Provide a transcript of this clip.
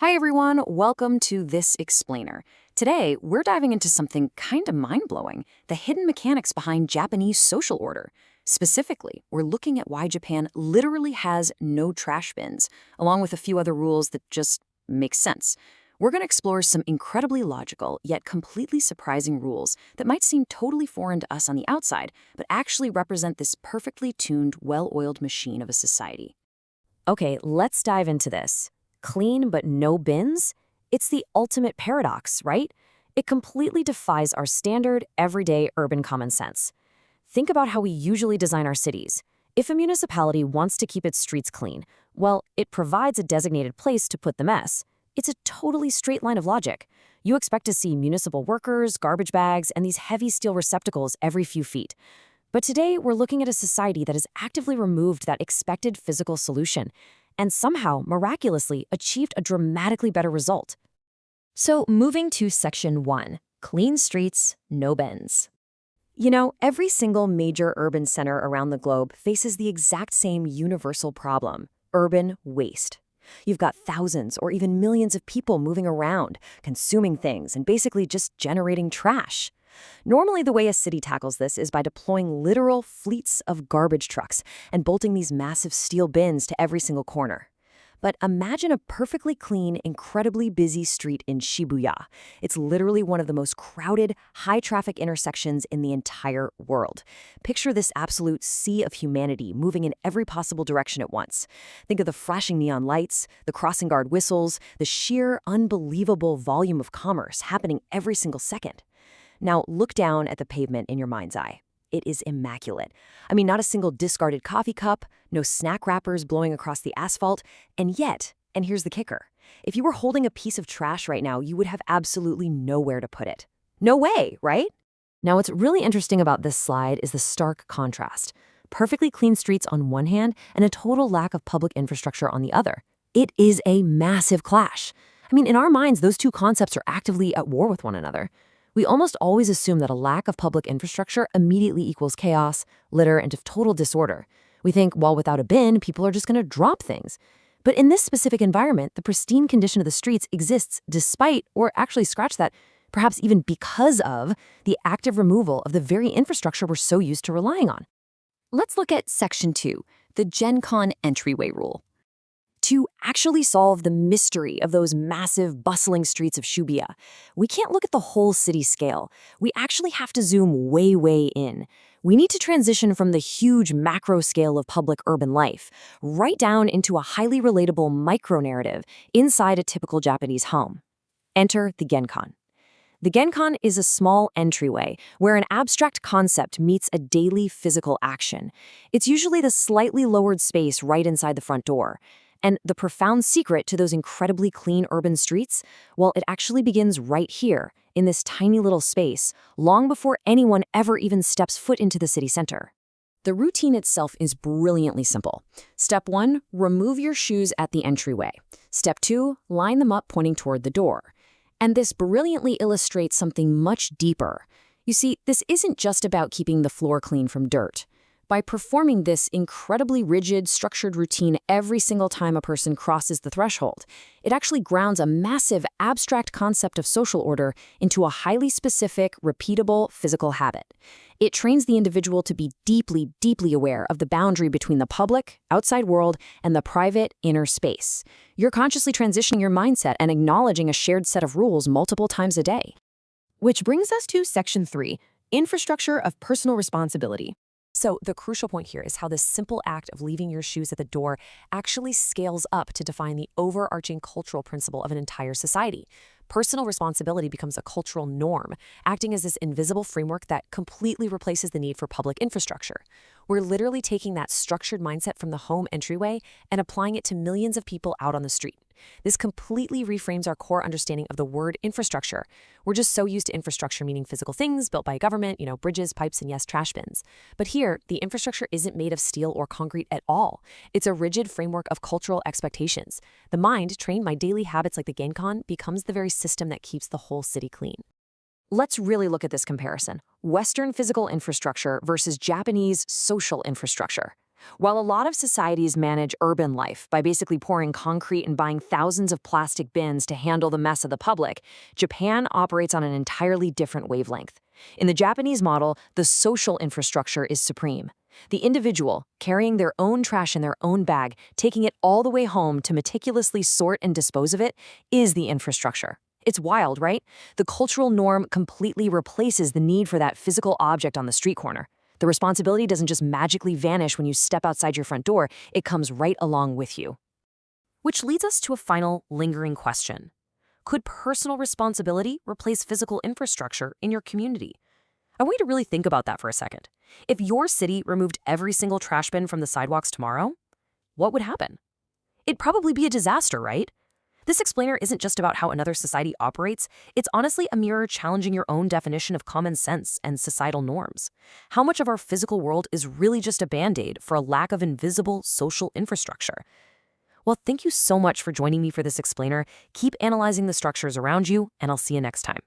Hi everyone, welcome to This Explainer. Today, we're diving into something kind of mind-blowing, the hidden mechanics behind Japanese social order. Specifically, we're looking at why Japan literally has no trash bins, along with a few other rules that just make sense. We're going to explore some incredibly logical, yet completely surprising rules that might seem totally foreign to us on the outside, but actually represent this perfectly tuned, well-oiled machine of a society. Okay, let's dive into this. Clean but no bins? It's the ultimate paradox, right? It completely defies our standard, everyday urban common sense. Think about how we usually design our cities. If a municipality wants to keep its streets clean, well, it provides a designated place to put the mess. It's a totally straight line of logic. You expect to see municipal workers, garbage bags, and these heavy steel receptacles every few feet. But today, we're looking at a society that has actively removed that expected physical solution and somehow, miraculously, achieved a dramatically better result. So, moving to Section 1, clean streets, no bins. You know, every single major urban center around the globe faces the exact same universal problem: urban waste. You've got thousands or even millions of people moving around, consuming things, and basically just generating trash. Normally, the way a city tackles this is by deploying literal fleets of garbage trucks and bolting these massive steel bins to every single corner. But imagine a perfectly clean, incredibly busy street in Shibuya. It's literally one of the most crowded, high-traffic intersections in the entire world. Picture this absolute sea of humanity moving in every possible direction at once. Think of the flashing neon lights, the crossing guard whistles, the sheer, unbelievable volume of commerce happening every single second. Now, look down at the pavement in your mind's eye. It is immaculate. I mean, not a single discarded coffee cup, no snack wrappers blowing across the asphalt, and yet, and here's the kicker, if you were holding a piece of trash right now, you would have absolutely nowhere to put it. No way, right? Now, what's really interesting about this slide is the stark contrast. Perfectly clean streets on one hand and a total lack of public infrastructure on the other. It is a massive clash. I mean, in our minds, those two concepts are actively at war with one another. We almost always assume that a lack of public infrastructure immediately equals chaos, litter, and total disorder. We think, well, without a bin, people are just going to drop things. But in this specific environment, the pristine condition of the streets exists despite, or actually scratch that, perhaps even because of, the active removal of the very infrastructure we're so used to relying on. Let's look at Section 2, the Gen Con entryway rule. To actually solve the mystery of those massive, bustling streets of Shibuya, we can't look at the whole city scale. We actually have to zoom way, way in. We need to transition from the huge macro scale of public urban life right down into a highly relatable micro-narrative inside a typical Japanese home. Enter the Genkan. The Genkan is a small entryway where an abstract concept meets a daily physical action. It's usually the slightly lowered space right inside the front door. And the profound secret to those incredibly clean urban streets, well, it actually begins right here, in this tiny little space, long before anyone ever even steps foot into the city center. The routine itself is brilliantly simple. Step 1, remove your shoes at the entryway. Step 2, line them up pointing toward the door. And this brilliantly illustrates something much deeper. You see, this isn't just about keeping the floor clean from dirt. By performing this incredibly rigid, structured routine every single time a person crosses the threshold, it actually grounds a massive, abstract concept of social order into a highly specific, repeatable physical habit. It trains the individual to be deeply, deeply aware of the boundary between the public, outside world, and the private, inner space. You're consciously transitioning your mindset and acknowledging a shared set of rules multiple times a day. Which brings us to Section 3, infrastructure of personal responsibility. So the crucial point here is how this simple act of leaving your shoes at the door actually scales up to define the overarching cultural principle of an entire society. Personal responsibility becomes a cultural norm, acting as this invisible framework that completely replaces the need for public infrastructure. We're literally taking that structured mindset from the home entryway and applying it to millions of people out on the street. This completely reframes our core understanding of the word infrastructure. We're just so used to infrastructure meaning physical things built by a government, bridges, pipes, and yes, trash bins. But here, the infrastructure isn't made of steel or concrete at all. It's a rigid framework of cultural expectations. The mind, trained by daily habits like the Genkan, becomes the very system that keeps the whole city clean. Let's really look at this comparison. Western physical infrastructure versus Japanese social infrastructure. While a lot of societies manage urban life by basically pouring concrete and buying thousands of plastic bins to handle the mess of the public, Japan operates on an entirely different wavelength. In the Japanese model, the social infrastructure is supreme. The individual, carrying their own trash in their own bag, taking it all the way home to meticulously sort and dispose of it, is the infrastructure. It's wild, right? The cultural norm completely replaces the need for that physical object on the street corner. The responsibility doesn't just magically vanish when you step outside your front door, it comes right along with you. Which leads us to a final lingering question. Could personal responsibility replace physical infrastructure in your community? I want you to really think about that for a second. If your city removed every single trash bin from the sidewalks tomorrow, what would happen? It'd probably be a disaster, right? This explainer isn't just about how another society operates, it's honestly a mirror challenging your own definition of common sense and societal norms. How much of our physical world is really just a band-aid for a lack of invisible social infrastructure? Well, thank you so much for joining me for this explainer. Keep analyzing the structures around you, and I'll see you next time.